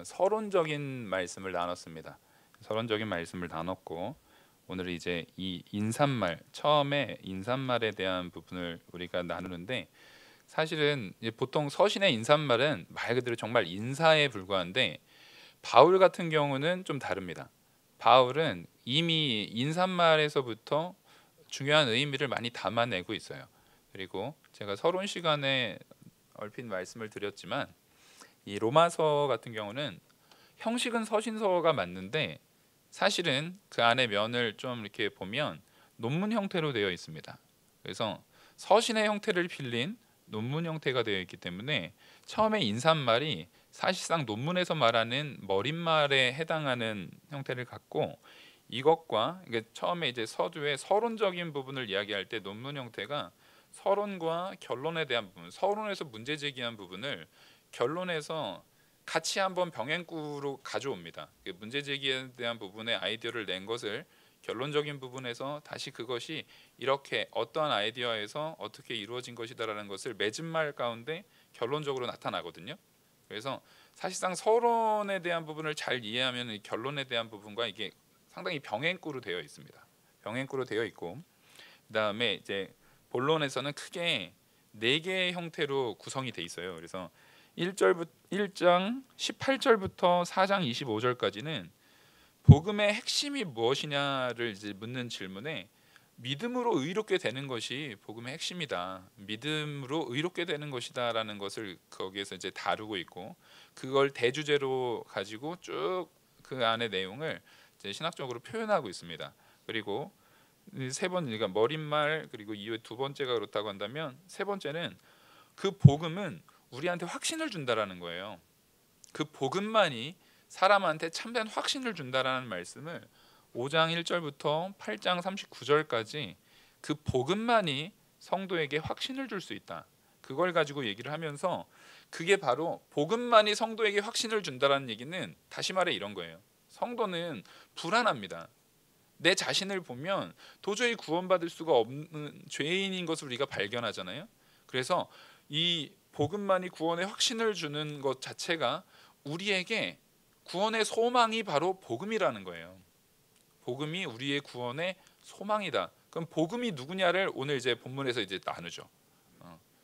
서론적인 말씀을 나눴습니다. 서론적인 말씀을 나눴고 오늘 이제 이 인사말 처음에 인사말에 대한 부분을 우리가 나누는데 사실은 이제 보통 서신의 인사말은 말 그대로 정말 인사에 불과한데 바울 같은 경우는 좀 다릅니다. 바울은 이미 인사말에서부터 중요한 의미를 많이 담아내고 있어요. 그리고 제가 서론 시간에 얼핏 말씀을 드렸지만 이 로마서 같은 경우는 형식은 서신서가 맞는데 사실은 그 안에 면을 좀 이렇게 보면 논문 형태로 되어 있습니다. 그래서 서신의 형태를 빌린 논문 형태가 되어 있기 때문에 처음에 인사말이 사실상 논문에서 말하는 머릿말에 해당하는 형태를 갖고 이것과 이게 처음에 이제 서두에 서론적인 부분을 이야기할 때 논문 형태가 서론과 결론에 대한 부분, 서론에서 문제 제기한 부분을 결론에서 같이 한번 병행구로 가져옵니다. 문제 제기에 대한 부분에 아이디어를 낸 것을 결론적인 부분에서 다시 그것이 이렇게 어떠한 아이디어에서 어떻게 이루어진 것이다라는 것을 맺은 말 가운데 결론적으로 나타나거든요. 그래서 사실상 서론에 대한 부분을 잘 이해하면 이 결론에 대한 부분과 이게 상당히 병행구로 되어 있습니다. 병행구로 되어 있고 그다음에 이제 본론에서는 크게 네 개의 형태로 구성이 돼 있어요. 그래서 1장 18절부터 4장 25절까지는 복음의 핵심이 무엇이냐를 이제 묻는 질문에 믿음으로 의롭게 되는 것이 복음의 핵심이다. 믿음으로 의롭게 되는 것이다라는 것을 거기에서 이제 다루고 있고 그걸 대주제로 가지고 쭉 그 안의 내용을 이제 신학적으로 표현하고 있습니다. 그리고 세 번, 그러니까 머릿말 그리고 이후에 두 번째가 그렇다고 한다면 세 번째는 그 복음은 우리한테 확신을 준다라는 거예요. 그 복음만이 사람한테 참된 확신을 준다라는 말씀을 5장 1절부터 8장 39절까지 그 복음만이 성도에게 확신을 줄 수 있다. 그걸 가지고 얘기를 하면서 그게 바로 복음만이 성도에게 확신을 준다라는 얘기는 다시 말해 이런 거예요. 성도는 불안합니다. 내 자신을 보면 도저히 구원받을 수가 없는 죄인인 것을 우리가 발견하잖아요. 그래서 이 복음만이 구원의 확신을 주는 것 자체가 우리에게 구원의 소망이 바로 복음이라는 거예요. 복음이 우리의 구원의 소망이다. 그럼 복음이 누구냐를 오늘 이제 본문에서 이제 나누죠.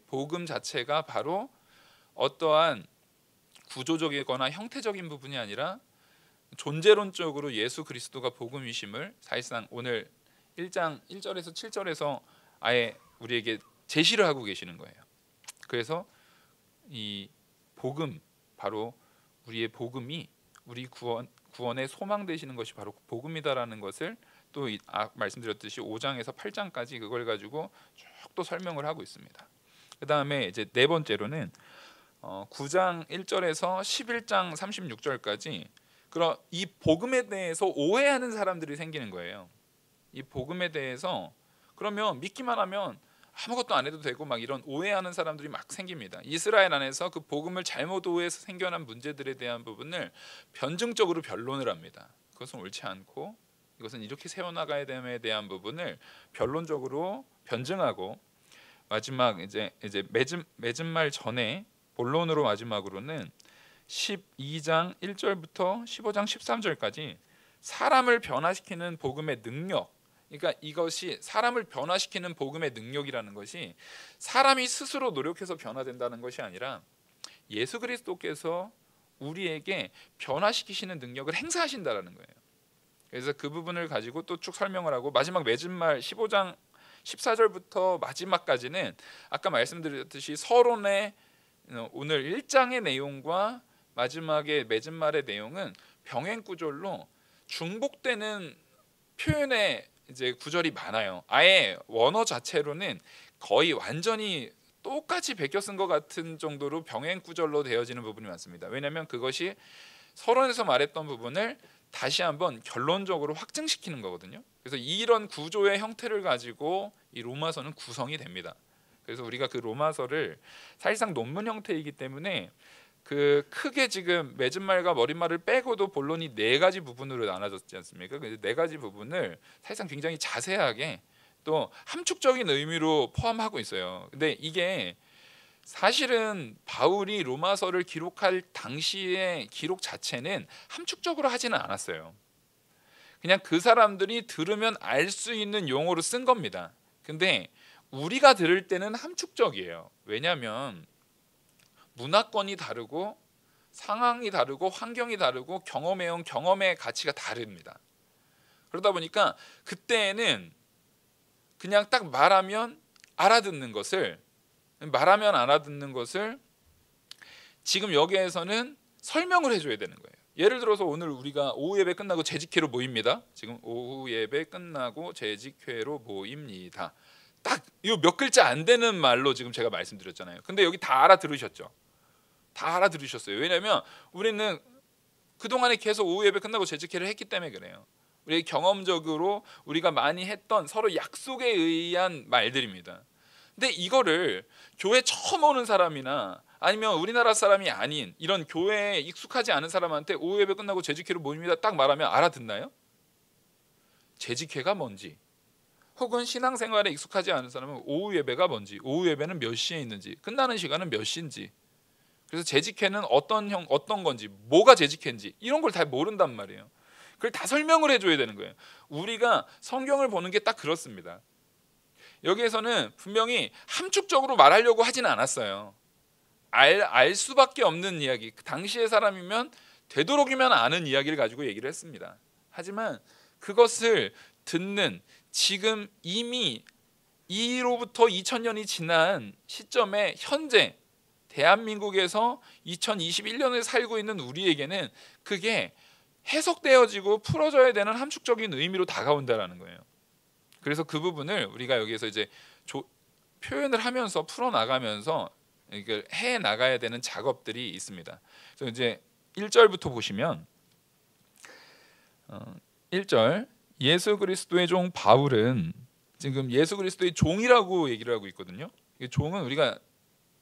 복음 자체가 바로 어떠한 구조적이거나 형태적인 부분이 아니라 존재론적으로 예수 그리스도가 복음이심을 사실상 오늘 1장 1절에서 7절에서 아예 우리에게 제시를 하고 계시는 거예요. 그래서 이 복음, 바로 우리의 복음이 우리 구원의 소망 되시는 것이 바로 복음이다라는 것을 또 말씀드렸듯이 5장에서 8장까지 그걸 가지고 쭉 또 설명을 하고 있습니다. 그 다음에 이제 네 번째로는 9장 1절에서 11장 36절까지 그럼 이 복음에 대해서 오해하는 사람들이 생기는 거예요. 이 복음에 대해서 그러면 믿기만 하면 아무것도 안 해도 되고 막 이런 오해하는 사람들이 막 생깁니다. 이스라엘 안에서 그 복음을 잘못 오해해서 생겨난 문제들에 대한 부분을 변증적으로 변론을 합니다. 그것은 옳지 않고 이것은 이렇게 세워나가야 됨에 대한 부분을 변론적으로 변증하고 마지막 이제 맺은 말 전에 본론으로 마지막으로는 12장 1절부터 15장 13절까지 사람을 변화시키는 복음의 능력, 그러니까 이것이 사람을 변화시키는 복음의 능력이라는 것이 사람이 스스로 노력해서 변화된다는 것이 아니라 예수 그리스도께서 우리에게 변화시키시는 능력을 행사하신다라는 거예요. 그래서 그 부분을 가지고 또 쭉 설명을 하고 마지막 맺은 말 15장 14절부터 마지막까지는 아까 말씀드렸듯이 서론의 오늘 1장의 내용과 마지막에 맺은 말의 내용은 병행 구절로 중복되는 표현의 이제 구절이 많아요. 아예 원어 자체로는 거의 완전히 똑같이 베껴 쓴 것 같은 정도로 병행 구절로 되어지는 부분이 많습니다. 왜냐하면 그것이 서론에서 말했던 부분을 다시 한번 결론적으로 확증시키는 거거든요. 그래서 이런 구조의 형태를 가지고 이 로마서는 구성이 됩니다. 그래서 우리가 그 로마서를 사실상 논문 형태이기 때문에 그 크게 지금 맺은 말과 머릿말을 빼고도 본론이 네 가지 부분으로 나눠졌지 않습니까? 그 네 가지 부분을 사실상 굉장히 자세하게 또 함축적인 의미로 포함하고 있어요. 근데 이게 사실은 바울이 로마서를 기록할 당시의 기록 자체는 함축적으로 하지는 않았어요. 그냥 그 사람들이 들으면 알 수 있는 용어로 쓴 겁니다. 근데 우리가 들을 때는 함축적이에요. 왜냐하면 문화권이 다르고 상황이 다르고 환경이 다르고 경험해온 경험의 가치가 다릅니다. 그러다 보니까 그때는 그냥 딱 말하면 알아듣는 것을 지금 여기에서는 설명을 해줘야 되는 거예요. 예를 들어서 오늘 우리가 오후 예배 끝나고 재직회로 모입니다. 지금 오후 예배 끝나고 재직회로 모입니다. 딱 이 몇 글자 안 되는 말로 지금 제가 말씀드렸잖아요. 근데 여기 다 알아들으셨죠? 다 알아들으셨어요. 왜냐하면 우리는 그동안에 계속 오후 예배 끝나고 재직회를 했기 때문에 그래요. 우리 경험적으로 우리가 많이 했던 서로 약속에 의한 말들입니다. 근데 이거를 교회 처음 오는 사람이나 아니면 우리나라 사람이 아닌 이런 교회에 익숙하지 않은 사람한테 오후 예배 끝나고 재직회로 모입니다 딱 말하면 알아듣나요? 재직회가 뭔지, 혹은 신앙생활에 익숙하지 않은 사람은 오후 예배가 뭔지, 오후 예배는 몇 시에 있는지, 끝나는 시간은 몇 시인지, 그래서 재직회는 어떤 건지, 뭐가 재직회인지 이런 걸 다 모른단 말이에요. 그걸 다 설명을 해줘야 되는 거예요. 우리가 성경을 보는 게 딱 그렇습니다. 여기에서는 분명히 함축적으로 말하려고 하지는 않았어요. 알 수밖에 없는 이야기, 당시의 사람이면 되도록이면 아는 이야기를 가지고 얘기를 했습니다. 하지만 그것을 듣는 지금 이미 이로부터 2000년이 지난 시점에 현재 대한민국에서 2021년을 살고 있는 우리에게는 그게 해석되어지고 풀어져야 되는 함축적인 의미로 다가온다라는 거예요. 그래서 그 부분을 우리가 여기에서 이제 표현을 하면서 풀어나가면서 이걸 해 나가야 되는 작업들이 있습니다. 그래서 이제 1절부터 보시면 1절 예수 그리스도의 종 바울은 지금 예수 그리스도의 종이라고 얘기를 하고 있거든요. 종은 우리가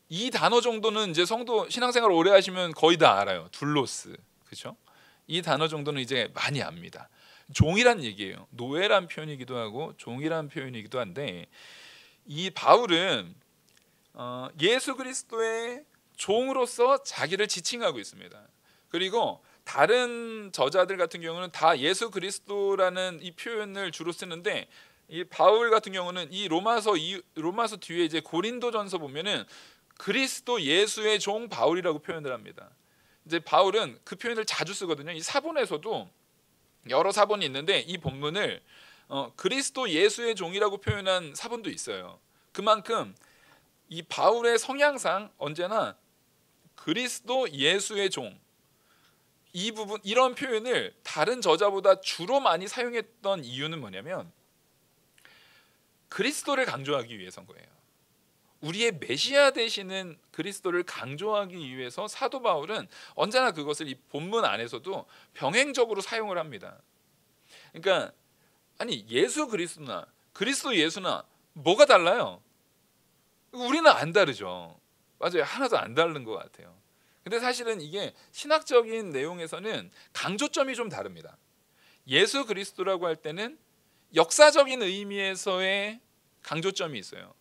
이 단어 정도는 이제 성도 신앙생활 오래 하시면 거의 다 알아요. 둘로스, 그렇죠? 이 단어 정도는 이제 많이 압니다. 종이란 얘기예요. 노예란 표현이기도 하고 종이란 표현이기도 한데, 이 바울은 예수 그리스도의 종으로서 자기를 지칭하고 있습니다. 그리고 다른 저자들 같은 경우는 다 예수 그리스도라는 이 표현을 주로 쓰는데, 이 바울 같은 경우는 이 로마서 뒤에 이제 고린도전서 보면은 그리스도 예수의 종 바울이라고 표현을 합니다. 이제 바울은 그 표현을 자주 쓰거든요. 이 사본에서도 여러 사본이 있는데 이 본문을 그리스도 예수의 종이라고 표현한 사본도 있어요. 그만큼 이 바울의 성향상 언제나 그리스도 예수의 종, 이 부분, 이런 표현을 다른 저자보다 주로 많이 사용했던 이유는 뭐냐면 그리스도를 강조하기 위해서인 거예요. 우리의 메시아 되시는 그리스도를 강조하기 위해서 사도 바울은 언제나 그것을 이 본문 안에서도 병행적으로 사용을 합니다. 그러니까 아니 예수 그리스도나 그리스도 예수나 뭐가 달라요? 우리는 안 다르죠. 맞아요. 하나도 안 다른 것 같아요. 근데 사실은 이게 신학적인 내용에서는 강조점이 좀 다릅니다. 예수 그리스도라고 할 때는 역사적인 의미에서의 강조점이 있어요.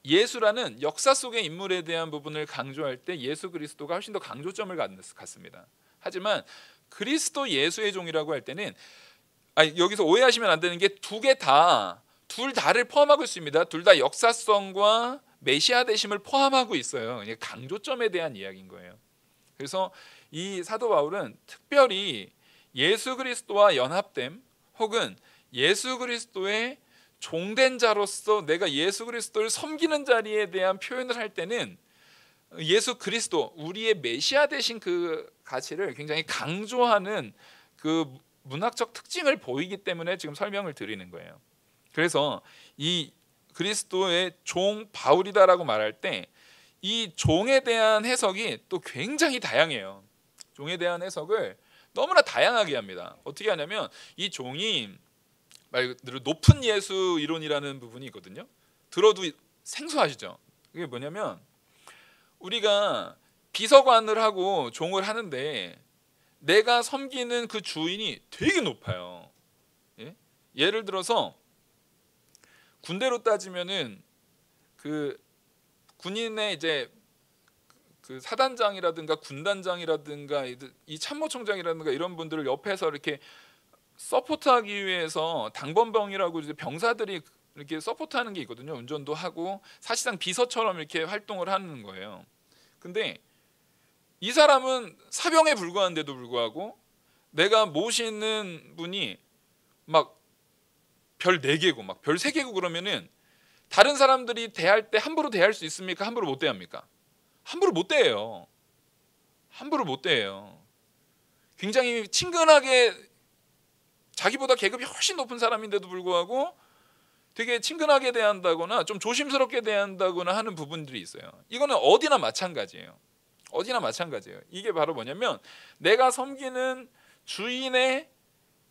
예수라는 역사 속의 인물에 대한 부분을 강조할 때 예수 그리스도가 훨씬 더 강조점을 갖습니다. 하지만 그리스도 예수의 종이라고 할 때는 여기서 오해하시면 안 되는 게 둘 다를 포함하고 있습니다. 둘 다 역사성과 메시아 되심을 포함하고 있어요. 강조점에 대한 이야기인 거예요. 그래서 이 사도 바울은 특별히 예수 그리스도와 연합됨 혹은 예수 그리스도의 종된 자로서 내가 예수 그리스도를 섬기는 자리에 대한 표현을 할 때는 예수 그리스도, 우리의 메시아 되신 그 가치를 굉장히 강조하는 그 문학적 특징을 보이기 때문에 지금 설명을 드리는 거예요. 그래서 이 그리스도의 종 바울이다라고 말할 때 이 종에 대한 해석이 또 굉장히 다양해요. 종에 대한 해석을 너무나 다양하게 합니다. 어떻게 하냐면 이 종이 말 그대로 높은 예수 이론이라는 부분이 있거든요. 들어도 생소하시죠? 그게 뭐냐면 우리가 비서관을 하고 종을 하는데 내가 섬기는 그 주인이 되게 높아요. 예를 들어서 군대로 따지면은 그 군인의 이제 그 사단장이라든가 군단장이라든가 이 참모총장이라든가 이런 분들을 옆에서 이렇게 서포트하기 위해서 당번병이라고 이제 병사들이 이렇게 서포트하는 게 있거든요. 운전도 하고 사실상 비서처럼 이렇게 활동을 하는 거예요. 근데 이 사람은 사병에 불과한데도 불구하고 내가 모시는 분이 막 별 4개고 막 별 3개고 그러면은 다른 사람들이 대할 때 함부로 대할 수 있습니까? 함부로 못 대합니까? 함부로 못 대해요. 함부로 못 대해요. 굉장히 친근하게 자기보다 계급이 훨씬 높은 사람인데도 불구하고 되게 친근하게 대한다거나 좀 조심스럽게 대한다거나 하는 부분들이 있어요. 이거는 어디나 마찬가지예요. 어디나 마찬가지예요. 이게 바로 뭐냐면 내가 섬기는 주인의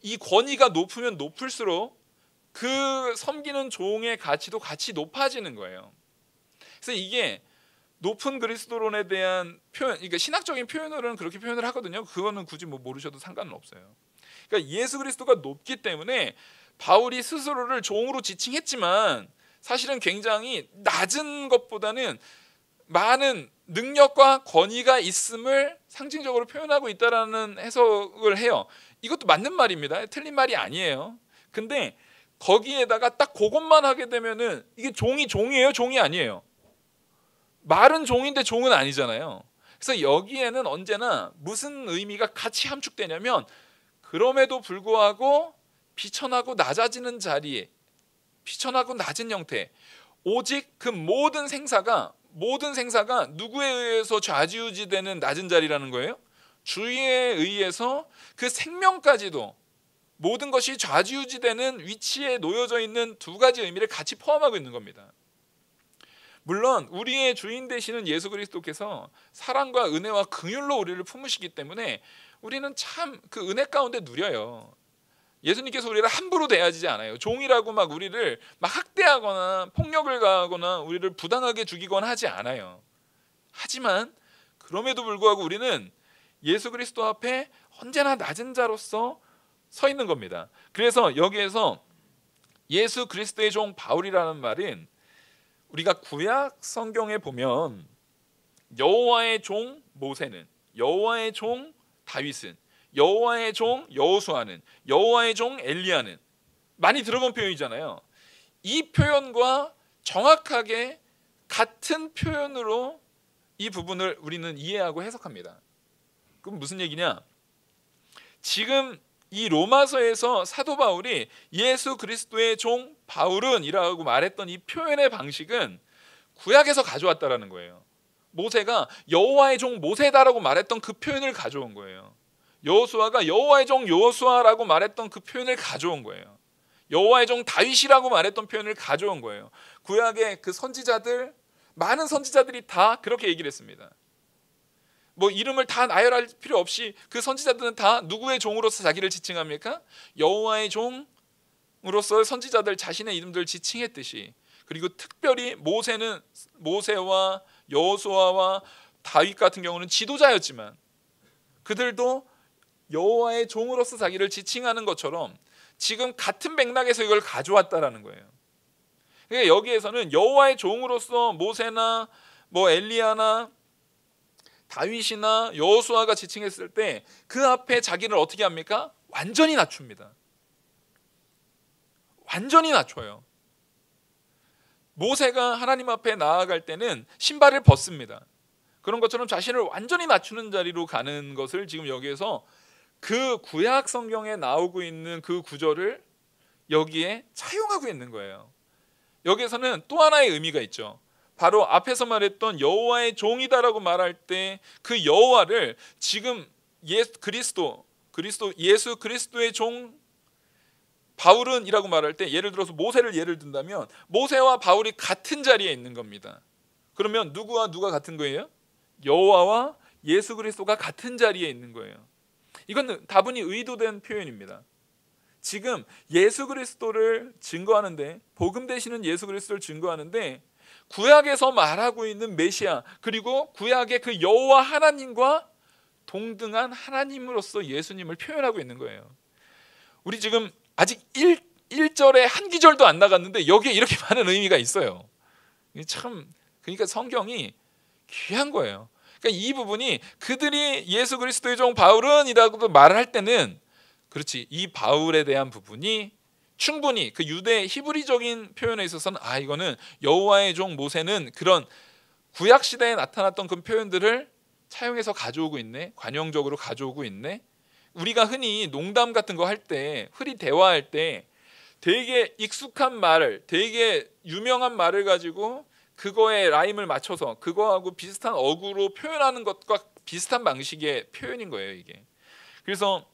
이 권위가 높으면 높을수록 그 섬기는 종의 가치도 같이 높아지는 거예요. 그래서 이게 높은 그리스도론에 대한 표현, 그러니까 신학적인 표현으로는 그렇게 표현을 하거든요. 그거는 굳이 뭐 모르셔도 상관은 없어요. 그러니까 예수 그리스도가 높기 때문에 바울이 스스로를 종으로 지칭했지만 사실은 굉장히 낮은 것보다는 많은 능력과 권위가 있음을 상징적으로 표현하고 있다라는 해석을 해요. 이것도 맞는 말입니다. 틀린 말이 아니에요. 근데 거기에다가 딱 그것만 하게 되면은 이게 종이에요? 종이 아니에요? 말은 종인데 종은 아니잖아요. 그래서 여기에는 언제나 무슨 의미가 같이 함축되냐면 그럼에도 불구하고 비천하고 낮아지는 자리에 비천하고 낮은 형태 오직 그 모든 생사가 누구에 의해서 좌지우지되는 낮은 자리라는 거예요? 주의에 의해서 그 생명까지도 모든 것이 좌지우지되는 위치에 놓여져 있는 두 가지 의미를 같이 포함하고 있는 겁니다. 물론 우리의 주인 되시는 예수 그리스도께서 사랑과 은혜와 긍휼로 우리를 품으시기 때문에 우리는 참 그 은혜 가운데 누려요. 예수님께서 우리를 함부로 대하지 않아요. 종이라고 막 우리를 막 학대하거나 폭력을 가하거나 우리를 부당하게 죽이거나 하지 않아요. 하지만 그럼에도 불구하고 우리는 예수 그리스도 앞에 언제나 낮은 자로서 서 있는 겁니다. 그래서 여기에서 예수 그리스도의 종 바울이라는 말은 우리가 구약 성경에 보면 여호와의 종 모세는, 여호와의 종 다윗은, 여호와의 종 여호수아는, 여호와의 종 엘리야는 많이 들어본 표현이잖아요. 이 표현과 정확하게 같은 표현으로 이 부분을 우리는 이해하고 해석합니다. 그럼 무슨 얘기냐? 지금 이 로마서에서 사도 바울이 예수 그리스도의 종 바울은 이라고 말했던 이 표현의 방식은 구약에서 가져왔다라는 거예요. 모세가 여호와의 종 모세다라고 말했던 그 표현을 가져온 거예요. 여호수아가 여호와의 종 여호수아라고 말했던 그 표현을 가져온 거예요. 여호와의 종 다윗이라고 말했던 표현을 가져온 거예요. 구약의 그 선지자들, 많은 선지자들이 다 그렇게 얘기를 했습니다. 뭐 이름을 다 나열할 필요 없이 그 선지자들은 다 누구의 종으로서 자기를 지칭합니까? 여호와의 종으로서 선지자들 자신의 이름들을 지칭했듯이, 그리고 특별히 모세와 여호수아와 다윗 같은 경우는 지도자였지만 그들도 여호와의 종으로서 자기를 지칭하는 것처럼 지금 같은 맥락에서 이걸 가져왔다라는 거예요. 그러니까 여기에서는 여호와의 종으로서 모세나 뭐 엘리야나 다윗이나 여호수아가 지칭했을 때 그 앞에 자기를 어떻게 합니까? 완전히 낮춥니다. 완전히 낮춰요. 모세가 하나님 앞에 나아갈 때는 신발을 벗습니다. 그런 것처럼 자신을 완전히 낮추는 자리로 가는 것을 지금 여기에서 그 구약 성경에 나오고 있는 그 구절을 여기에 차용하고 있는 거예요. 여기에서는 또 하나의 의미가 있죠. 바로 앞에서 말했던 여호와의 종이다라고 말할 때 그 여호와를 지금 예수 그리스도의 종 바울은이라고 말할 때, 예를 들어서 모세를 예를 든다면 모세와 바울이 같은 자리에 있는 겁니다. 그러면 누구와 누가 같은 거예요? 여호와와 예수 그리스도가 같은 자리에 있는 거예요. 이건 다분히 의도된 표현입니다. 지금 예수 그리스도를 증거하는데, 복음 되시는 예수 그리스도를 증거하는데 구약에서 말하고 있는 메시아, 그리고 구약의 그 여호와 하나님과 동등한 하나님으로서 예수님을 표현하고 있는 거예요. 우리 지금 아직 1절에 한 기절도 안 나갔는데 여기에 이렇게 많은 의미가 있어요. 참, 그러니까 성경이 귀한 거예요. 그러니까 이 부분이 그들이 예수 그리스도의 종 바울은이라고도 말을 할 때는 그렇지, 이 바울에 대한 부분이 충분히 그 유대 히브리적인 표현에 있어서는 이거는 여호와의 종 모세는 그런 구약 시대에 나타났던 그 표현들을 차용해서 가져오고 있네, 관용적으로 가져오고 있네. 우리가 흔히 농담 같은 거 할 때, 흔히 대화할 때 되게 익숙한 말을, 되게 유명한 말을 가지고 그거에 라임을 맞춰서 그거하고 비슷한 어구로 표현하는 것과 비슷한 방식의 표현인 거예요, 이게. 그래서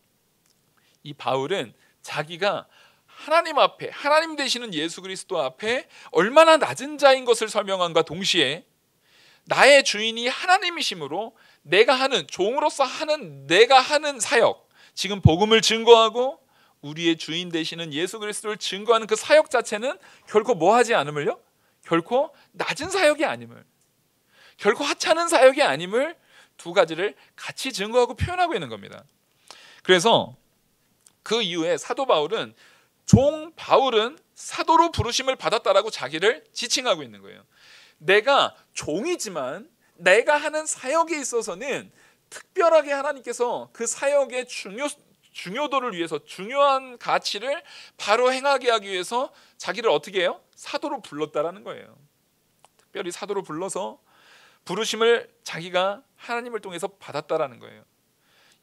이 바울은 자기가 하나님 앞에, 하나님 되시는 예수 그리스도 앞에 얼마나 낮은 자인 것을 설명함과 동시에 나의 주인이 하나님이심으로 내가 하는, 종으로서 하는, 내가 하는 사역, 지금 복음을 증거하고 우리의 주인 되시는 예수 그리스도를 증거하는 그 사역 자체는 결코 뭐하지 않음을요? 결코 낮은 사역이 아님을, 결코 하찮은 사역이 아님을, 두 가지를 같이 증거하고 표현하고 있는 겁니다. 그래서 그 이후에 사도 바울은 종 바울은 사도로 부르심을 받았다라고 자기를 지칭하고 있는 거예요. 내가 종이지만 내가 하는 사역에 있어서는 특별하게 하나님께서 그 사역의 중요도를 위해서, 중요한 가치를 바로 행하게 하기 위해서 자기를 어떻게 해요? 사도로 불렀다라는 거예요. 특별히 사도로 불러서 부르심을 자기가 하나님을 통해서 받았다라는 거예요.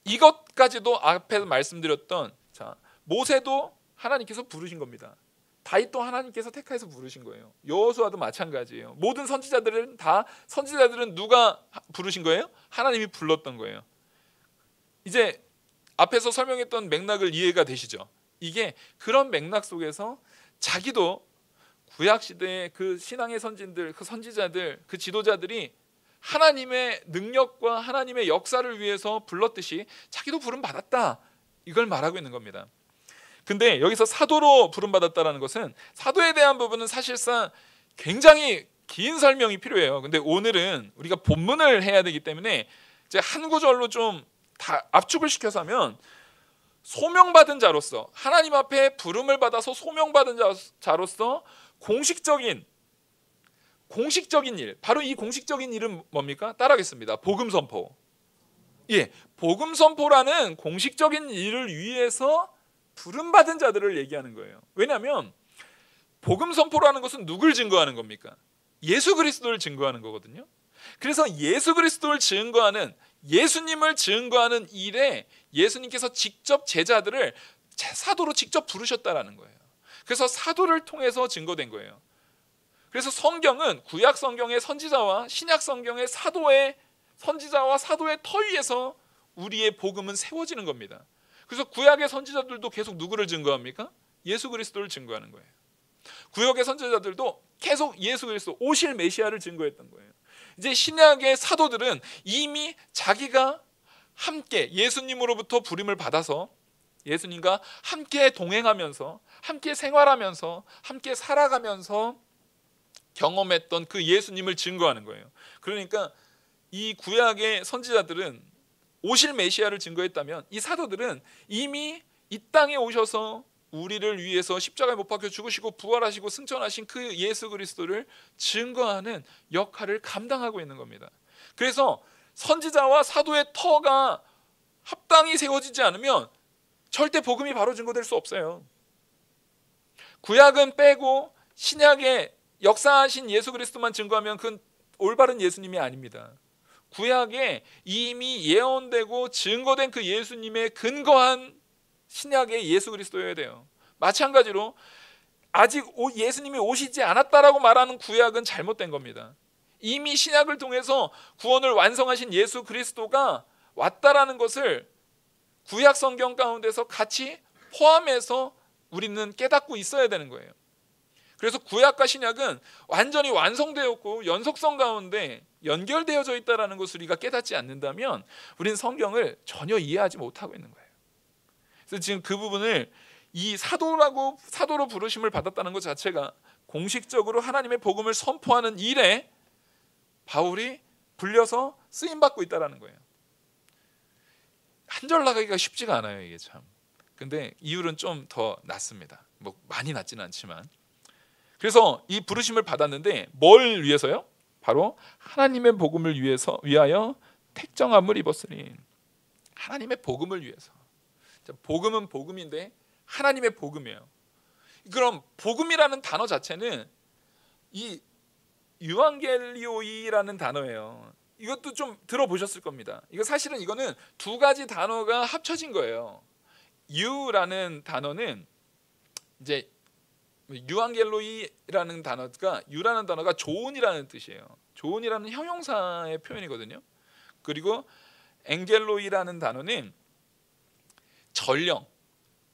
이것까지도 앞에 말씀드렸던, 자, 모세도 하나님께서 부르신 겁니다. 다윗도 하나님께서 택하여서 부르신 거예요. 여호수아도 마찬가지예요. 모든 선지자들은 누가 부르신 거예요? 하나님이 불렀던 거예요. 이제 앞에서 설명했던 맥락을 이해가 되시죠? 이게 그런 맥락 속에서 자기도 구약 시대의 그 신앙의 선진들, 그 선지자들, 그 지도자들이 하나님의 능력과 하나님의 역사를 위해서 불렀듯이 자기도 부름 받았다, 이걸 말하고 있는 겁니다. 근데 여기서 사도로 부름받았다는 것은, 사도에 대한 부분은 사실상 굉장히 긴 설명이 필요해요. 근데 오늘은 우리가 본문을 해야 되기 때문에 이제 한 구절로 좀 다 압축을 시켜서 하면, 소명받은 자로서, 하나님 앞에 부름을 받아서 소명받은 자로서 공식적인 일, 바로 이 공식적인 일은 뭡니까? 따라하겠습니다. 복음 선포. 예, 복음 선포라는 공식적인 일을 위해서 부름받은 자들을 얘기하는 거예요. 왜냐하면 복음 선포라는 것은 누굴 증거하는 겁니까? 예수 그리스도를 증거하는 거거든요. 그래서 예수 그리스도를 증거하는, 예수님을 증거하는 일에 예수님께서 직접 제자들을 사도로 직접 부르셨다라는 거예요. 그래서 사도를 통해서 증거된 거예요. 그래서 성경은 구약 성경의 선지자와 신약 성경의 사도의, 선지자와 사도의 터 위에서 우리의 복음은 세워지는 겁니다. 그래서 구약의 선지자들도 계속 누구를 증거합니까? 예수 그리스도를 증거하는 거예요. 구약의 선지자들도 계속 예수 그리스도, 오실 메시아를 증거했던 거예요. 이제 신약의 사도들은 이미 자기가 함께 예수님으로부터 부름을 받아서 예수님과 함께 동행하면서, 함께 생활하면서, 함께 살아가면서 경험했던 그 예수님을 증거하는 거예요. 그러니까 이 구약의 선지자들은 오실 메시아를 증거했다면, 이 사도들은 이미 이 땅에 오셔서 우리를 위해서 십자가에 못 박혀 죽으시고 부활하시고 승천하신 그 예수 그리스도를 증거하는 역할을 감당하고 있는 겁니다. 그래서 선지자와 사도의 터가 합당히 세워지지 않으면 절대 복음이 바로 증거될 수 없어요. 구약은 빼고 신약에 역사하신 예수 그리스도만 증거하면 그건 올바른 예수님이 아닙니다. 구약에 이미 예언되고 증거된 그 예수님의 근거한 신약의 예수 그리스도여야 돼요. 마찬가지로 아직 예수님이 오시지 않았다라고 말하는 구약은 잘못된 겁니다. 이미 신약을 통해서 구원을 완성하신 예수 그리스도가 왔다라는 것을 구약 성경 가운데서 같이 포함해서 우리는 깨닫고 있어야 되는 거예요. 그래서 구약과 신약은 완전히 완성되었고 연속성 가운데 연결되어져 있다는 것을 우리가 깨닫지 않는다면 우리는 성경을 전혀 이해하지 못하고 있는 거예요. 그래서 지금 그 부분을, 이 사도로 부르심을 받았다는 것 자체가 공식적으로 하나님의 복음을 선포하는 일에 바울이 불려서 쓰임받고 있다는 거예요. 한 절 나가기가 쉽지가 않아요, 이게 참. 근데 이율은 좀 더 낫습니다. 뭐 많이 낫지는 않지만. 그래서 이 부르심을 받았는데 뭘 위해서요? 바로 하나님의 복음을 위하여 택정함을 입었으니. 하나님의 복음을 위해서. 복음은 복음인데 하나님의 복음이에요. 그럼 복음이라는 단어 자체는 이 유앙겔리오이라는 단어예요. 이것도 좀 들어보셨을 겁니다. 이거 사실은 이거는 두 가지 단어가 합쳐진 거예요. 유라는 단어는 이제 유앙겔로이라는 단어가, 유라는 단어가 좋은이라는 뜻이에요. 좋은이라는 형용사의 표현이거든요. 그리고 엥겔로이라는 단어는 전령.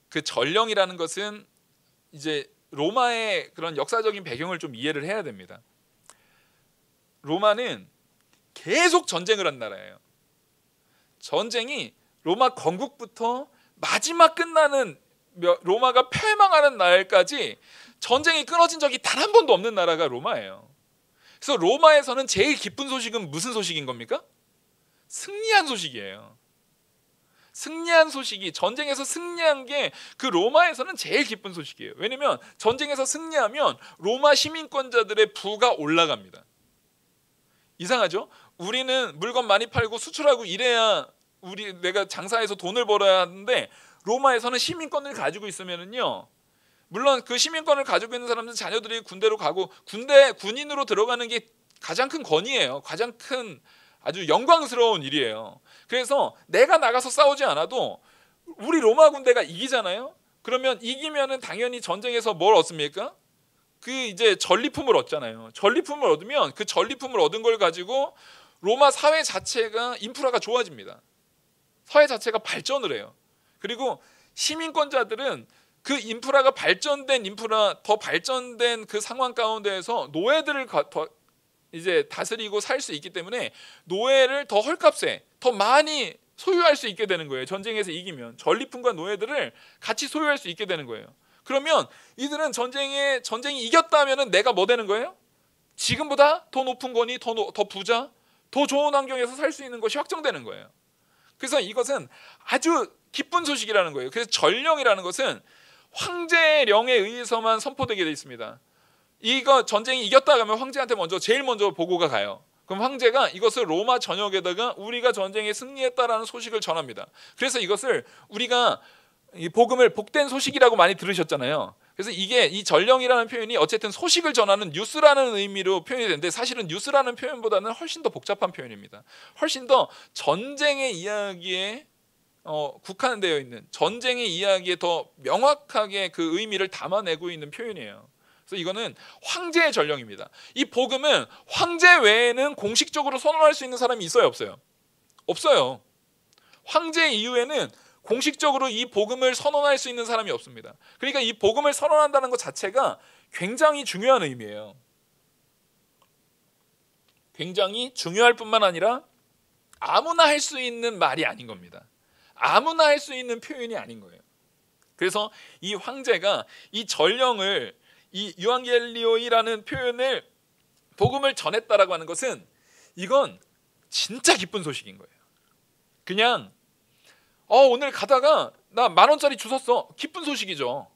그 전령이라는 것은 이제 로마의 그런 역사적인 배경을 좀 이해를 해야 됩니다. 로마는 계속 전쟁을 한 나라예요. 전쟁이 로마 건국부터 마지막 끝나는 로마가 패망하는 날까지 전쟁이 끊어진 적이 단 한 번도 없는 나라가 로마예요. 그래서 로마에서는 제일 기쁜 소식은 무슨 소식인 겁니까? 승리한 소식이에요. 승리한 소식이, 전쟁에서 승리한 게 그 로마에서는 제일 기쁜 소식이에요. 왜냐면 전쟁에서 승리하면 로마 시민권자들의 부가 올라갑니다. 이상하죠? 우리는 물건 많이 팔고 수출하고 이래야 내가 장사해서 돈을 벌어야 하는데, 로마에서는 시민권을 가지고 있으면은요, 물론 그 시민권을 가지고 있는 사람들은 자녀들이 군대로 가고 군인으로 들어가는 게 가장 큰 권위예요. 가장 큰 아주 영광스러운 일이에요. 그래서 내가 나가서 싸우지 않아도 우리 로마 군대가 이기잖아요. 그러면 이기면은 당연히 전쟁에서 뭘 얻습니까? 그 이제 전리품을 얻잖아요. 전리품을 얻으면 그 전리품을 얻은 걸 가지고 로마 사회 자체가 인프라가 좋아집니다. 사회 자체가 발전을 해요. 그리고 시민권자들은 그 인프라가 발전된 더 발전된 그 상황 가운데에서 노예들을 더 이제 다스리고 살 수 있기 때문에 노예를 더 헐값에 더 많이 소유할 수 있게 되는 거예요. 전쟁에서 이기면 전리품과 노예들을 같이 소유할 수 있게 되는 거예요. 그러면 이들은 전쟁이 이겼다 하면은 내가 뭐 되는 거예요? 지금보다 더 높은 권위, 더 부자, 더 좋은 환경에서 살 수 있는 것이 확정되는 거예요. 그래서 이것은 아주 기쁜 소식이라는 거예요. 그래서 전령이라는 것은 황제령에 의해서만 선포되게 되어 있습니다. 이거 전쟁이 이겼다 하면 황제한테 제일 먼저 보고가 가요. 그럼 황제가 이것을 로마 전역에다가 우리가 전쟁에 승리했다라는 소식을 전합니다. 그래서 이것을 우리가 이 복음을 복된 소식이라고 많이 들으셨잖아요. 그래서 이 전령이라는 표현이 어쨌든 소식을 전하는 뉴스라는 의미로 표현이 되는데, 사실은 뉴스라는 표현보다는 훨씬 더 복잡한 표현입니다. 훨씬 더 전쟁의 이야기에 국한되어 있는, 전쟁의 이야기에 더 명확하게 그 의미를 담아내고 있는 표현이에요. 그래서 이거는 황제의 전령입니다. 이 복음은 황제 외에는 공식적으로 선언할 수 있는 사람이 있어요, 없어요? 없어요. 황제 이후에는 공식적으로 이 복음을 선언할 수 있는 사람이 없습니다. 그러니까 이 복음을 선언한다는 것 자체가 굉장히 중요한 의미예요. 굉장히 중요할 뿐만 아니라 아무나 할 수 있는 말이 아닌 겁니다. 아무나 할 수 있는 표현이 아닌 거예요. 그래서 이 황제가 이 전령을, 이 유앙겔리오이라는 표현을, 복음을 전했다라고 하는 것은 이건 진짜 기쁜 소식인 거예요. 그냥 오늘 가다가 나 10,000원짜리 주웠어. 기쁜 소식이죠.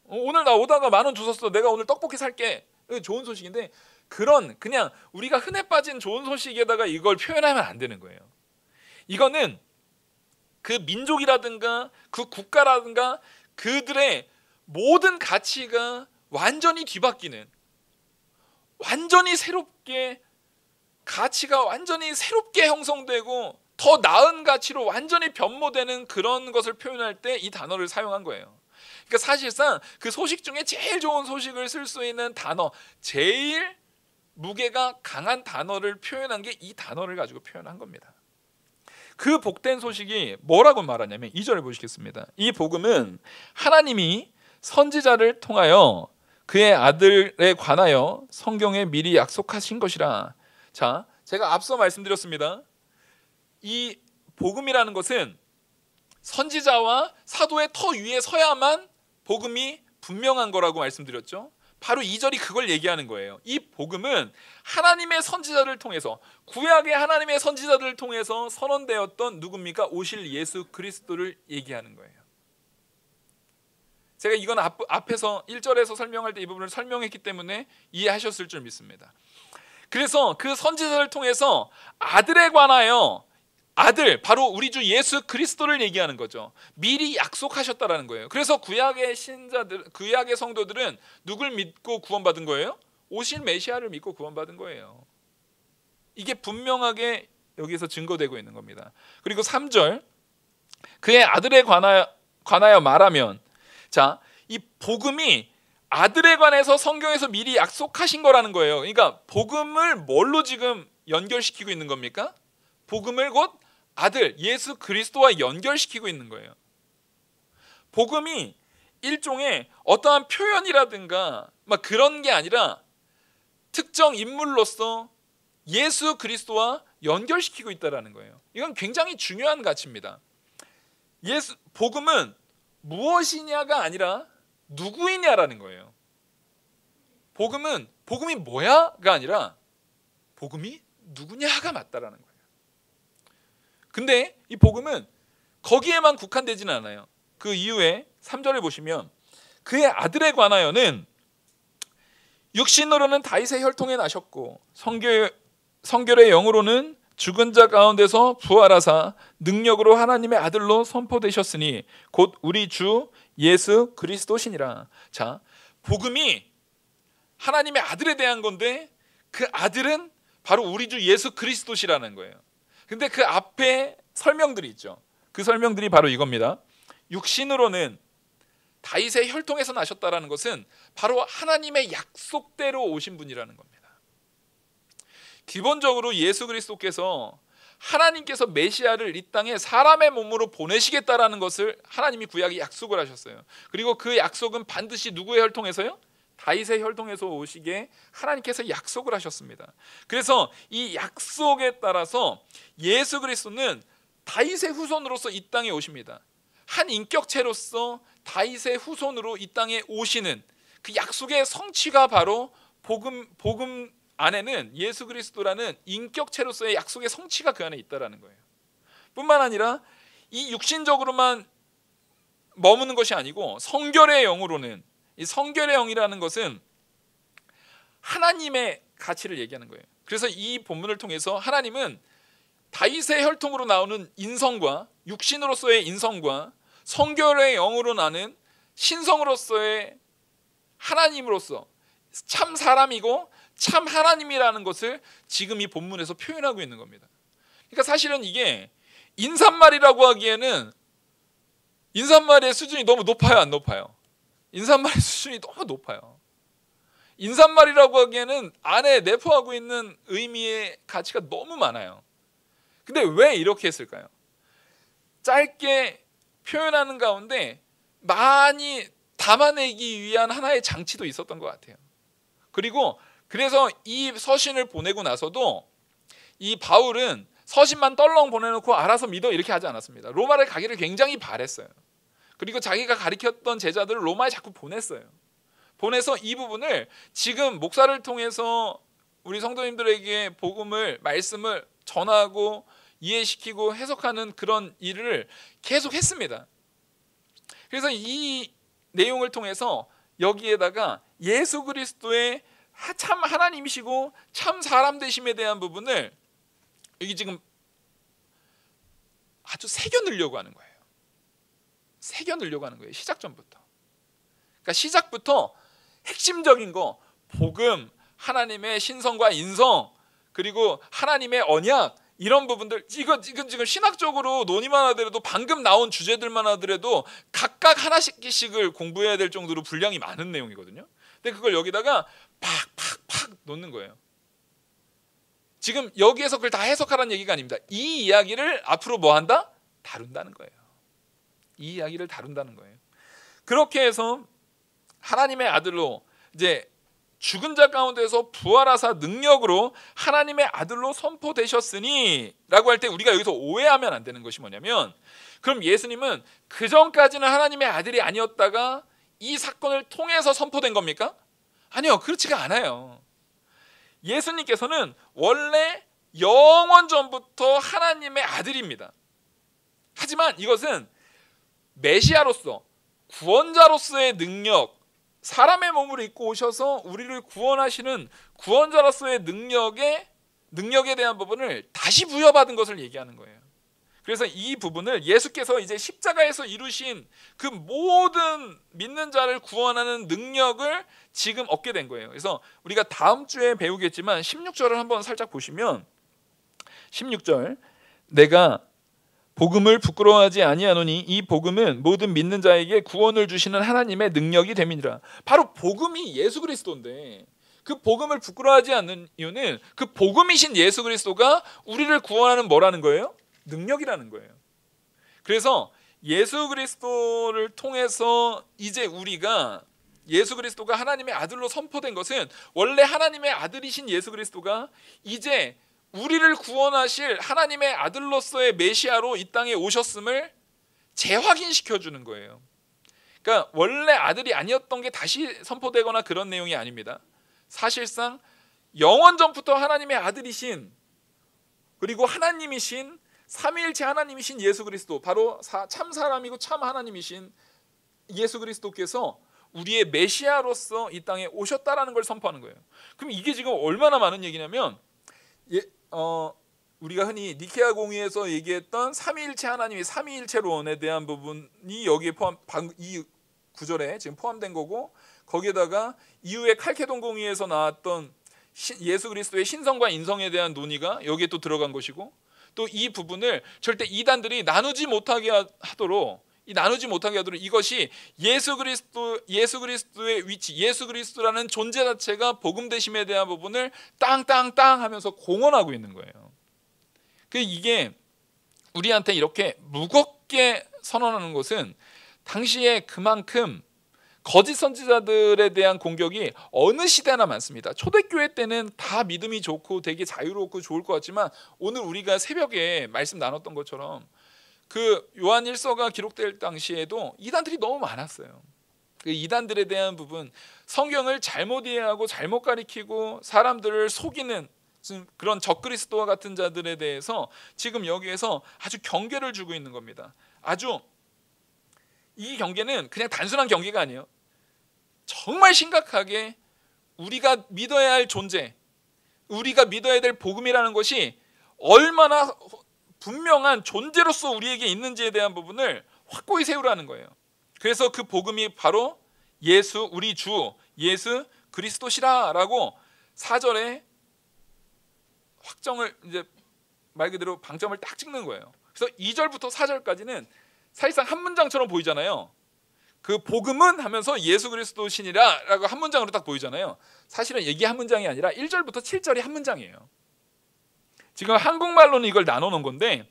오늘 나 오다가 10,000원 주웠어. 내가 오늘 떡볶이 살게. 좋은 소식인데, 그냥 우리가 흔해 빠진 좋은 소식에다가 이걸 표현하면 안 되는 거예요. 이거는 그 민족이라든가 그 국가라든가 그들의 모든 가치가 완전히 뒤바뀌는, 완전히 새롭게, 가치가 완전히 새롭게 형성되고 더 나은 가치로 완전히 변모되는 그런 것을 표현할 때 이 단어를 사용한 거예요. 그러니까 사실상 그 소식 중에 제일 좋은 소식을 쓸 수 있는 단어, 제일 무게가 강한 단어를 표현한 게 이 단어를 가지고 표현한 겁니다. 그 복된 소식이 뭐라고 말하냐면 2절을 보시겠습니다. 이 복음은 하나님이 선지자를 통하여 그의 아들에 관하여 성경에 미리 약속하신 것이라. 자, 제가 앞서 말씀드렸습니다. 이 복음이라는 것은 선지자와 사도의 터 위에 서야만 복음이 분명한 거라고 말씀드렸죠. 바로 2절이 그걸 얘기하는 거예요. 이 복음은 하나님의 선지자를 통해서, 구약의 하나님의 선지자들을 통해서 선언되었던 누굽니까? 오실 예수 그리스도를 얘기하는 거예요. 제가 이건 앞에서 1절에서 설명할 때 이 부분을 설명했기 때문에 이해하셨을 줄 믿습니다. 그래서 그 선지자를 통해서 아들에 관하여, 아들 바로 우리 주 예수 그리스도를 얘기하는 거죠. 미리 약속하셨다라는 거예요. 그래서 구약의 신자들, 구약의 성도들은 누굴 믿고 구원받은 거예요? 오실 메시아를 믿고 구원받은 거예요. 이게 분명하게 여기서 증거되고 있는 겁니다. 그리고 3절, 그의 아들에 관하여 말하면, 자, 이 복음이 아들에 관해서 성경에서 미리 약속하신 거라는 거예요. 그러니까 복음을 뭘로 지금 연결시키고 있는 겁니까? 복음을 곧 아들 예수 그리스도와 연결시키고 있는 거예요. 복음이 일종의 어떠한 표현이라든가 막 그런 게 아니라 특정 인물로서 예수 그리스도와 연결시키고 있다라는 거예요. 이건 굉장히 중요한 가치입니다. 복음은 무엇이냐가 아니라 누구이냐라는 거예요. 복음이 뭐야가 아니라 복음이 누구냐가 맞다라는 거예요. 근데 이 복음은 거기에만 국한되지는 않아요. 그 이후에 3절을 보시면 그의 아들에 관하여는 육신으로는 다윗의 혈통에 나셨고 성결의 영으로는 죽은 자 가운데서 부활하사 능력으로 하나님의 아들로 선포되셨으니 곧 우리 주 예수 그리스도시니라. 자, 복음이 하나님의 아들에 대한 건데 그 아들은 바로 우리 주 예수 그리스도시라는 거예요. 근데 그 앞에 설명들이 있죠. 그 설명들이 바로 이겁니다. 육신으로는 다윗의 혈통에서 나셨다라는 것은 바로 하나님의 약속대로 오신 분이라는 겁니다. 기본적으로 예수 그리스도께서 하나님께서 메시아를 이 땅에 사람의 몸으로 보내시겠다라는 것을 하나님이 구약에 약속을 하셨어요. 그리고 그 약속은 반드시 누구의 혈통에서요? 다윗의 혈통에서 오시게 하나님께서 약속을 하셨습니다. 그래서 이 약속에 따라서 예수 그리스도는 다윗의 후손으로서 이 땅에 오십니다. 한 인격체로서 다윗의 후손으로 이 땅에 오시는 그 약속의 성취가 바로 복음 안에는 예수 그리스도라는 인격체로서의 약속의 성취가 그 안에 있다라는 거예요. 뿐만 아니라 이 육신적으로만 머무는 것이 아니고 성결의 영으로는, 이 성결의 영이라는 것은 하나님의 가치를 얘기하는 거예요. 그래서 이 본문을 통해서 하나님은 다윗의 혈통으로 나오는 인성과 육신으로서의 인성과 성결의 영으로 나는 신성으로서의 하나님으로서 참 사람이고 참 하나님이라는 것을 지금 이 본문에서 표현하고 있는 겁니다. 그러니까 사실은 이게 인사말이라고 하기에는 인사말의 수준이 너무 높아요, 안 높아요? 인사말의 수준이 너무 높아요. 인사말이라고 하기에는 안에 내포하고 있는 의미의 가치가 너무 많아요. 근데 왜 이렇게 했을까요? 짧게 표현하는 가운데 많이 담아내기 위한 하나의 장치도 있었던 것 같아요. 그래서 이 서신을 보내고 나서도 이 바울은 서신만 떨렁 보내놓고 알아서 믿어 이렇게 하지 않았습니다. 로마를 가기를 굉장히 바랬어요. 그리고 자기가 가르쳤던 제자들을 로마에 자꾸 보냈어요. 보내서 이 부분을 지금 목사를 통해서 우리 성도님들에게 말씀을 전하고 이해시키고 해석하는 그런 일을 계속 했습니다. 그래서 이 내용을 통해서 여기에다가 예수 그리스도의 참 하나님이시고 참 사람 되심에 대한 부분을 여기 지금 아주 새겨 넣으려고 하는 거예요. 새겨 넣으려고 하는 거예요. 시작 전부터. 그러니까 시작부터 핵심적인 거, 복음, 하나님의 신성과 인성, 그리고 하나님의 언약, 이런 부분들, 이건 지금 신학적으로 논의만 하더라도 방금 나온 주제들만 하더라도 각각 하나씩을 공부해야 될 정도로 분량이 많은 내용이거든요. 근데 그걸 여기다가 팍팍팍 놓는 거예요. 지금 여기에서 그걸 다 해석하라는 얘기가 아닙니다. 이 이야기를 앞으로 뭐 한다? 다룬다는 거예요. 이 이야기를 다룬다는 거예요. 그렇게 해서 하나님의 아들로 이제 죽은 자 가운데서 부활하사 능력으로 하나님의 아들로 선포되셨으니 라고 할 때 우리가 여기서 오해하면 안 되는 것이 뭐냐면, 그럼 예수님은 그전까지는 하나님의 아들이 아니었다가 이 사건을 통해서 선포된 겁니까? 아니요, 그렇지가 않아요. 예수님께서는 원래 영원 전부터 하나님의 아들입니다. 하지만 이것은 메시아로서, 구원자로서의 능력, 사람의 몸을 입고 오셔서 우리를 구원하시는 구원자로서의 능력에 대한 부분을 다시 부여받은 것을 얘기하는 거예요. 그래서 이 부분을 예수께서 이제 십자가에서 이루신 그 모든 믿는 자를 구원하는 능력을 지금 얻게 된 거예요. 그래서 우리가 다음 주에 배우겠지만 16절을 한번 살짝 보시면 16절, 내가 복음을 부끄러워하지 아니하노니 이 복음은 모든 믿는 자에게 구원을 주시는 하나님의 능력이 됨이니라. 바로 복음이 예수 그리스도인데 그 복음을 부끄러워하지 않는 이유는 그 복음이신 예수 그리스도가 우리를 구원하는 뭐라는 거예요? 능력이라는 거예요. 그래서 예수 그리스도를 통해서 이제 우리가 예수 그리스도가 하나님의 아들로 선포된 것은 원래 하나님의 아들이신 예수 그리스도가 이제 우리를 구원하실 하나님의 아들로서의 메시아로 이 땅에 오셨음을 재확인시켜 주는 거예요. 그러니까 원래 아들이 아니었던 게 다시 선포되거나 그런 내용이 아닙니다. 사실상 영원 전부터 하나님의 아들이신 그리고 하나님이신 삼위일체 하나님이신 예수 그리스도, 바로 참 사람이고 참 하나님이신 예수 그리스도께서 우리의 메시아로서 이 땅에 오셨다라는 걸 선포하는 거예요. 그럼 이게 지금 얼마나 많은 얘기냐면 우리가 흔히 니케아 공의에서 얘기했던 삼위일체 하나님이 삼위일체론에 대한 부분이 여기에 이 구절에 지금 포함된 거고, 거기에다가 이후에 칼케돈 공의에서 나왔던 예수 그리스도의 신성과 인성에 대한 논의가 여기에 또 들어간 것이고, 또 이 부분을 절대 이단들이 나누지 못하게 하도록 이것이 예수 그리스도의 위치, 예수 그리스도라는 존재 자체가 복음 되심에 대한 부분을 땅땅땅 하면서 공언하고 있는 거예요. 이게 우리한테 이렇게 무겁게 선언하는 것은 당시에 그만큼 거짓 선지자들에 대한 공격이 어느 시대나 많습니다. 초대교회 때는 다 믿음이 좋고 되게 자유롭고 좋을 것 같지만, 오늘 우리가 새벽에 말씀 나눴던 것처럼 그 요한 1서가 기록될 당시에도 이단들이 너무 많았어요. 그 이단들에 대한 부분, 성경을 잘못 이해하고 잘못 가리키고 사람들을 속이는 그런 적그리스도와 같은 자들에 대해서 지금 여기에서 아주 경계를 주고 있는 겁니다. 이 경계는 그냥 단순한 경계가 아니에요. 정말 심각하게 우리가 믿어야 할 존재, 우리가 믿어야 될 복음이라는 것이 얼마나 분명한 존재로서 우리에게 있는지에 대한 부분을 확고히 세우라는 거예요. 그래서 그 복음이 바로 우리 주 예수 그리스도시라라고 4절에 확정을, 이제 말 그대로 방점을 딱 찍는 거예요. 그래서 2절부터 4절까지는 사실상 한 문장처럼 보이잖아요. 그 복음은 하면서 예수 그리스도시니라라고 한 문장으로 딱 보이잖아요. 사실은 이게 한 문장이 아니라 1절부터 7절이 한 문장이에요. 지금 한국말로는 이걸 나눠놓은 건데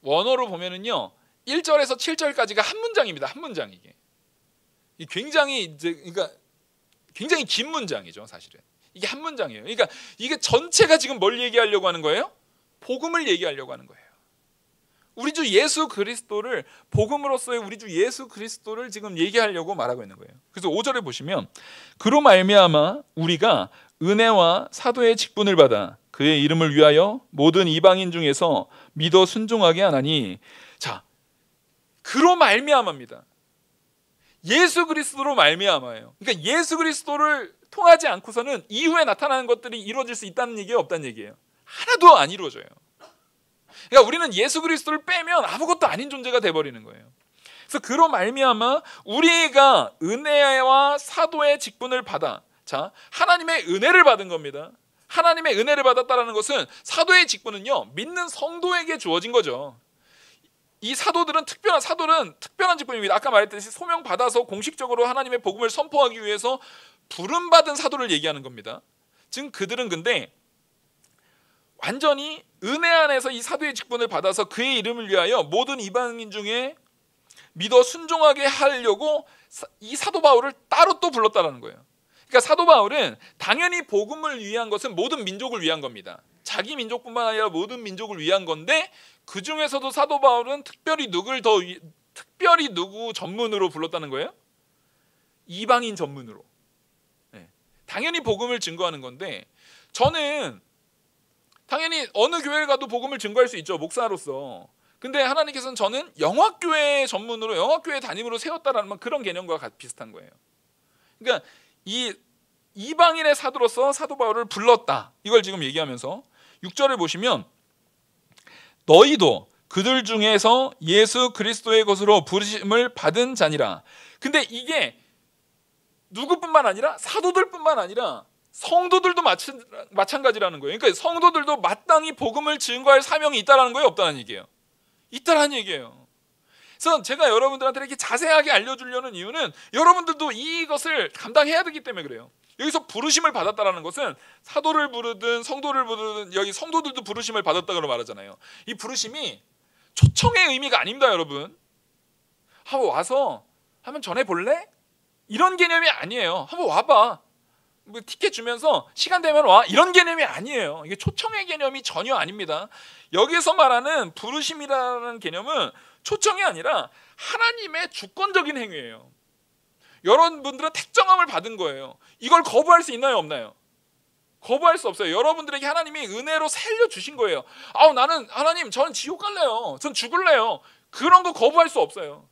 원어로 보면은요 1절에서 7절까지가 한 문장입니다. 한 문장. 이게 굉장히 굉장히 긴 문장이죠. 사실은 이게 한 문장이에요. 그러니까 이게 전체가 지금 뭘 얘기하려고 하는 거예요? 복음을 얘기하려고 하는 거예요. 우리 주 예수 그리스도를, 복음으로서의 우리 주 예수 그리스도를 지금 얘기하려고 말하고 있는 거예요. 그래서 5절에 보시면 그로 말미암아 우리가 은혜와 사도의 직분을 받아 그의 이름을 위하여 모든 이방인 중에서 믿어 순종하게 하나니. 자, 그로 말미암아입니다. 예수 그리스도로 말미암아예요. 그러니까 예수 그리스도를 통하지 않고서는 이후에 나타나는 것들이 이루어질 수 있다는 얘기예요, 없다는 얘기예요? 하나도 안 이루어져요. 그러니까 우리는 예수 그리스도를 빼면 아무것도 아닌 존재가 돼버리는 거예요. 그래서 그로 말미암아 우리가 은혜와 사도의 직분을 받아, 자, 하나님의 은혜를 받은 겁니다. 하나님의 은혜를 받았다는 것은, 사도의 직분은요 믿는 성도에게 주어진 거죠. 이 사도들은 특별한 직분입니다. 아까 말했듯이 소명 받아서 공식적으로 하나님의 복음을 선포하기 위해서 부름받은 사도를 얘기하는 겁니다. 지금 그들은 근데 완전히 은혜 안에서 이 사도의 직분을 받아서 그의 이름을 위하여 모든 이방인 중에 믿어 순종하게 하려고 이 사도 바울을 따로 또 불렀다는 거예요. 그러니까 사도 바울은 당연히 복음을 위한 것은 모든 민족을 위한 겁니다. 자기 민족뿐만 아니라 모든 민족을 위한 건데, 그 중에서도 사도 바울은 특별히 누구 전문으로 불렀다는 거예요? 이방인 전문으로. 네. 당연히 복음을 증거하는 건데, 저는 당연히 어느 교회를 가도 복음을 증거할 수 있죠, 목사로서. 근데 하나님께서는 저는 영화교회 전문으로, 영화교회 담임으로 세웠다라는 그런 개념과 비슷한 거예요. 그러니까 이 이방인의 사도로서 사도 바울을 불렀다. 이걸 지금 얘기하면서 6절을 보시면 너희도 그들 중에서 예수 그리스도의 것으로 부르심을 받은 자니라. 근데 이게 누구뿐만 아니라 사도들뿐만 아니라 성도들도 마찬가지라는 거예요. 그러니까 성도들도 마땅히 복음을 증거할 사명이 있다라는 거예요, 없다는 얘기예요? 있다라는 얘기예요. 그래서 제가 여러분들한테 이렇게 자세하게 알려주려는 이유는 여러분들도 이것을 감당해야 되기 때문에 그래요. 여기서 부르심을 받았다라는 것은 사도를 부르든 성도를 부르든 여기 성도들도 부르심을 받았다고 말하잖아요. 이 부르심이 초청의 의미가 아닙니다, 여러분. 한번 와서 한번 전해볼래? 이런 개념이 아니에요. 한번 와봐. 뭐 티켓 주면서 시간 되면 와, 이런 개념이 아니에요. 이게 초청의 개념이 전혀 아닙니다. 여기서 말하는 부르심이라는 개념은 초청이 아니라 하나님의 주권적인 행위예요. 여러분들은 택정함을 받은 거예요. 이걸 거부할 수 있나요, 없나요? 거부할 수 없어요. 여러분들에게 하나님이 은혜로 살려주신 거예요. 나는 하나님, 저는 지옥 갈래요. 전 죽을래요. 그런 거 거부할 수 없어요.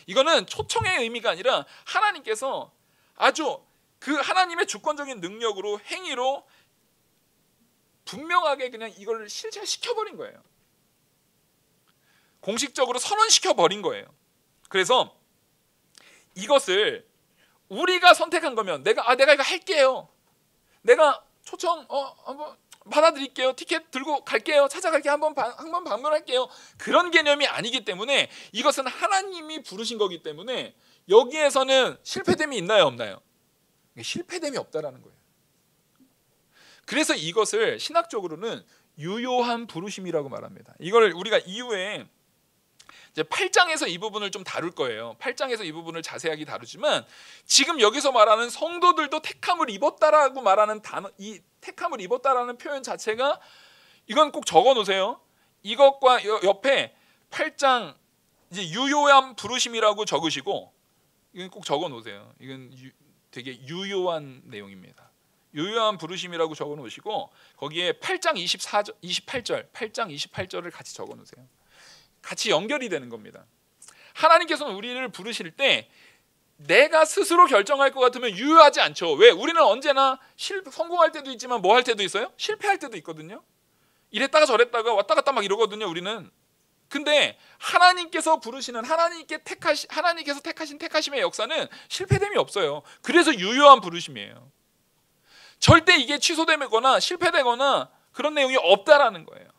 이거는 초청의 의미가 아니라 하나님께서 아주 그 하나님의 주권적인 능력으로, 행위로 분명하게 그냥 이걸 실체시켜버린 거예요. 공식적으로 선언시켜버린 거예요. 그래서 이것을 우리가 선택한 거면 내가 이거 할게요. 내가 초청 한번 받아들일게요. 티켓 들고 갈게요. 찾아갈게요. 한번 방문할게요. 그런 개념이 아니기 때문에 이것은 하나님이 부르신 거기 때문에 여기에서는 실패됨이 있나요, 없나요? 실패됨이 없다라는 거예요. 그래서 이것을 신학적으로는 유효한 부르심이라고 말합니다. 이걸 우리가 이후에 이제 8장에서 이 부분을 좀 다룰 거예요. 8장에서 이 부분을 자세하게 다루지만 지금 여기서 말하는 성도들도 택함을 입었다라고 말하는 단어, 이 택함을 입었다라는 표현 자체가 이건 꼭 적어 놓으세요. 이것과 옆에 8장 이제 유효한 부르심이라고 적으시고 이건 꼭 적어 놓으세요. 이건 되게 유효한 내용입니다. 유효한 부르심이라고 적어 놓으시고 거기에 8장 28절을 같이 적어 놓으세요. 같이 연결이 되는 겁니다. 하나님께서는 우리를 부르실 때 내가 스스로 결정할 것 같으면 유효하지 않죠. 왜? 우리는 언제나 성공할 때도 있지만 뭐 할 때도 있어요? 실패할 때도 있거든요. 이랬다가 저랬다가 왔다 갔다 막 이러거든요, 우리는. 근데 하나님께서 부르시는 하나님께서 택하심의 역사는 실패됨이 없어요. 그래서 유효한 부르심이에요. 절대 이게 취소되거나 실패되거나 그런 내용이 없다라는 거예요.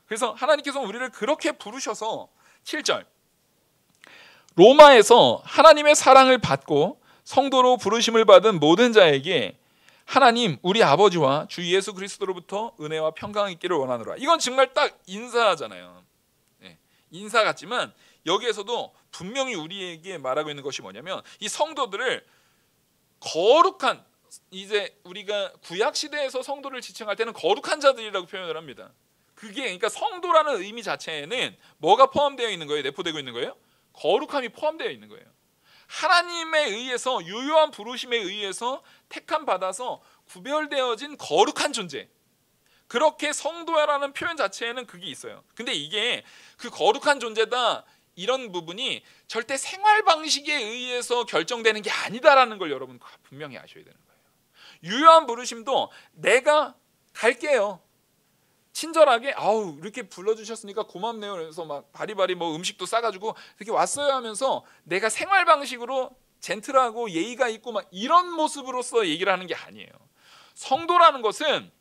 그래서 하나님께서 우리를 그렇게 부르셔서 7절 로마에서 하나님의 사랑을 받고 성도로 부르심을 받은 모든 자에게 하나님 우리 아버지와 주 예수 그리스도로부터 은혜와 평강이 있기를 원하노라. 이건 정말 딱 인사잖아요. 네, 인사 같지만 여기에서도 분명히 우리에게 말하고 있는 것이 뭐냐면 이 성도들을 거룩한, 이제 우리가 구약 시대에서 성도를 지칭할 때는 거룩한 자들이라고 표현을 합니다. 그게 그러니까 성도라는 의미 자체에는 뭐가 포함되어 있는 거예요? 내포되고 있는 거예요? 거룩함이 포함되어 있는 거예요. 하나님에 의해서 유효한 부르심에 의해서 택함 받아서 구별되어진 거룩한 존재. 그렇게 성도라는 표현 자체에는 그게 있어요. 근데 이게 그 거룩한 존재다 이런 부분이 절대 생활 방식에 의해서 결정되는 게 아니다라는 걸 여러분 분명히 아셔야 되는 거예요. 유효한 부르심도 내가 갈게요. 친절하게 이렇게 불러주셨으니까 고맙네요. 그래서 막 바리바리 뭐 음식도 싸가지고 이렇게 왔어요 하면서 내가 생활 방식으로 젠틀하고 예의가 있고 막 이런 모습으로서 얘기를 하는 게 아니에요. 성도라는 것은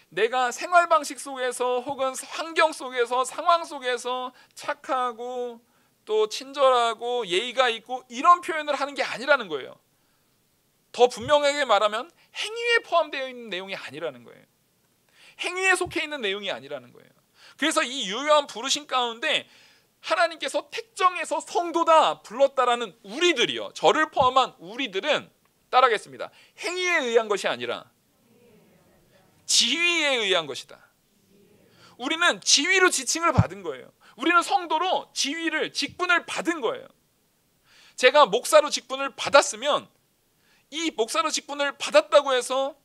내가 생활 방식 속에서 혹은 환경 속에서 상황 속에서 착하고 또 친절하고 예의가 있고 이런 표현을 하는 게 아니라는 거예요. 더 분명하게 말하면 행위에 포함되어 있는 내용이 아니라는 거예요. 행위에 속해 있는 내용이 아니라는 거예요. 그래서 이 유효한 부르심 가운데 하나님께서 택정해서 성도다 불렀다라는 우리들이요, 저를 포함한 우리들은 따라하겠습니다. 행위에 의한 것이 아니라 지위에 의한 것이다. 우리는 지위로 지칭을 받은 거예요. 우리는 성도로 직분을 받은 거예요. 제가 목사로 직분을 받았으면 이 목사로 직분을 받았다고 해서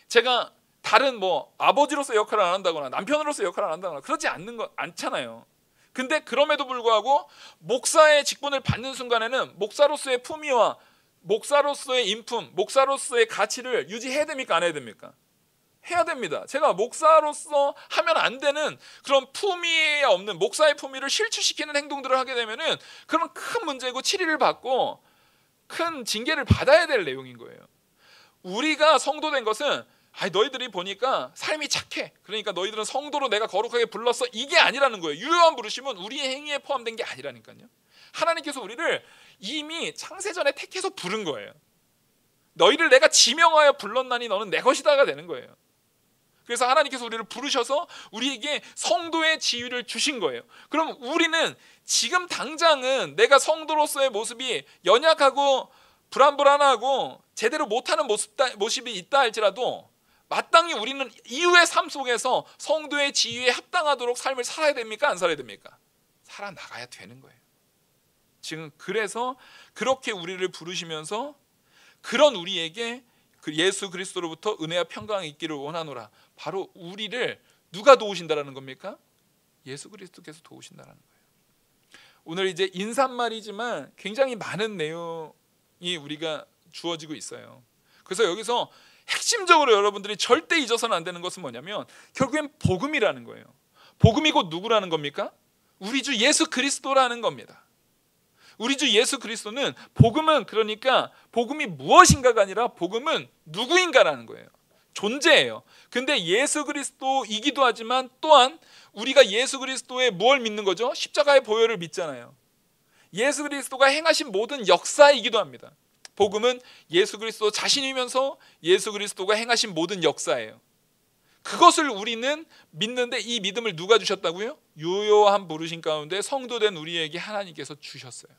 제가 다른 뭐 아버지로서 역할을 안 한다거나 남편으로서 역할을 안 한다거나 그러지 않잖아요. 근데 그럼에도 불구하고 목사의 직분을 받는 순간에는 목사로서의 품위와 목사로서의 인품, 목사로서의 가치를 유지해야 됩니까? 안 해야 됩니까? 해야 됩니다. 제가 목사로서 하면 안 되는 그런 품위에 없는 목사의 품위를 실추시키는 행동들을 하게 되면은 그런 큰 문제고 치리를 받고 큰 징계를 받아야 될 내용인 거예요. 우리가 성도된 것은 너희들이 보니까 삶이 착해, 그러니까 너희들은 성도로 내가 거룩하게 불렀어, 이게 아니라는 거예요. 유효한 부르심은 우리의 행위에 포함된 게 아니라니까요. 하나님께서 우리를 이미 창세전에 택해서 부른 거예요. 너희를 내가 지명하여 불렀나니 너는 내 것이다가 되는 거예요. 그래서 하나님께서 우리를 부르셔서 우리에게 성도의 지위를 주신 거예요. 그럼 우리는 지금 당장은 내가 성도로서의 모습이 연약하고 불안불안하고 제대로 못하는 모습이 있다 할지라도 마땅히 우리는 이후의 삶 속에서 성도의 지위에 합당하도록 삶을 살아야 됩니까? 안 살아야 됩니까? 살아나가야 되는 거예요. 지금 그래서 그렇게 우리를 부르시면서 그런 우리에게 그 예수 그리스도로부터 은혜와 평강이 있기를 원하노라. 바로 우리를 누가 도우신다라는 겁니까? 예수 그리스도께서 도우신다라는 거예요. 오늘 이제 인사말이지만 굉장히 많은 내용이 우리가 주어지고 있어요. 그래서 여기서 핵심적으로 여러분들이 절대 잊어서는 안 되는 것은 뭐냐면 결국엔 복음이라는 거예요. 복음이 곧 누구라는 겁니까? 우리 주 예수 그리스도라는 겁니다. 우리 주 예수 그리스도는, 복음은 그러니까 복음이 무엇인가가 아니라 복음은 누구인가라는 거예요. 존재예요. 근데 예수 그리스도이기도 하지만 또한 우리가 예수 그리스도의 무엇을 믿는 거죠? 십자가의 보혈을 믿잖아요. 예수 그리스도가 행하신 모든 역사이기도 합니다. 복음은 예수 그리스도 자신이면서 예수 그리스도가 행하신 모든 역사예요. 그것을 우리는 믿는데 이 믿음을 누가 주셨다고요? 유효한 부르심 가운데 성도된 우리에게 하나님께서 주셨어요.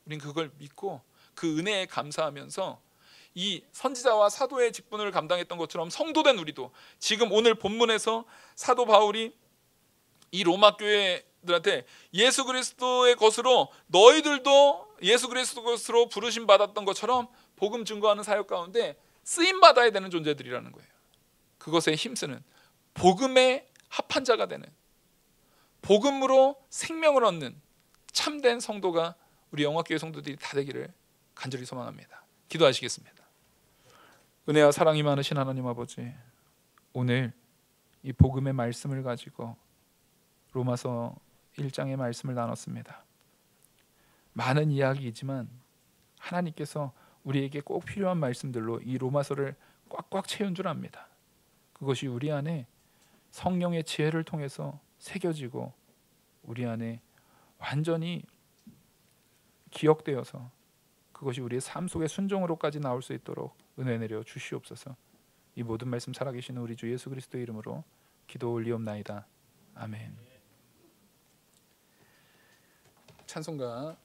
우린 그걸 믿고 그 은혜에 감사하면서 이 선지자와 사도의 직분을 감당했던 것처럼 성도된 우리도 지금 오늘 본문에서 사도 바울이 이 로마 교회들한테 예수 그리스도의 것으로 너희들도 예수 그리스도 것으로 부르심 받았던 것처럼 복음 증거하는 사역 가운데 쓰임 받아야 되는 존재들이라는 거예요. 그것에 힘쓰는, 복음에 합한 자가 되는, 복음으로 생명을 얻는 참된 성도가 우리 영화교회 성도들이 다 되기를 간절히 소망합니다. 기도하시겠습니다. 은혜와 사랑이 많으신 하나님 아버지, 오늘 이 복음의 말씀을 가지고 로마서 1장의 말씀을 나눴습니다. 많은 이야기이지만 하나님께서 우리에게 꼭 필요한 말씀들로 이 로마서를 꽉꽉 채운 줄 압니다. 그것이 우리 안에 성령의 지혜를 통해서 새겨지고 우리 안에 완전히 기억되어서 그것이 우리의 삶 속의 순종으로까지 나올 수 있도록 은혜 내려 주시옵소서. 이 모든 말씀 살아계시는 우리 주 예수 그리스도의 이름으로 기도 올리옵나이다. 아멘. 찬송가